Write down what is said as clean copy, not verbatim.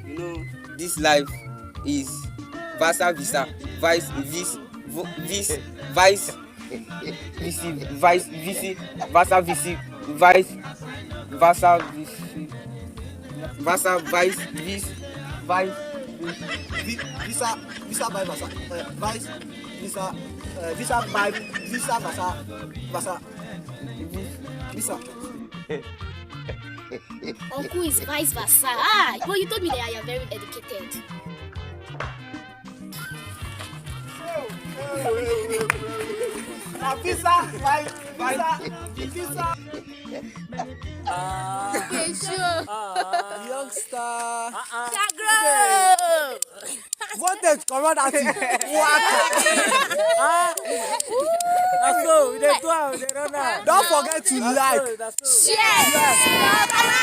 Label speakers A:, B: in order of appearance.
A: You know, this life is vasa visa, vice vis, vis, vice, visi, vice, visi, vasa visi, vice, vasa visi, vasa vice, vis, vice,
B: Visa, visa by visa, vice, visa, visa by visa, vasa, vasa, visa.
C: Uncle is vice versa. Ah, well, you told me that I am very educated.
B: Visa, by visa, visa.
C: Okay, sure.
B: Youngster.
C: Shagro!
B: Voltage comot out it.
D: That's so. We dey do am. We dey run am.
B: Don't forget to like.
D: That's so.
C: Yes!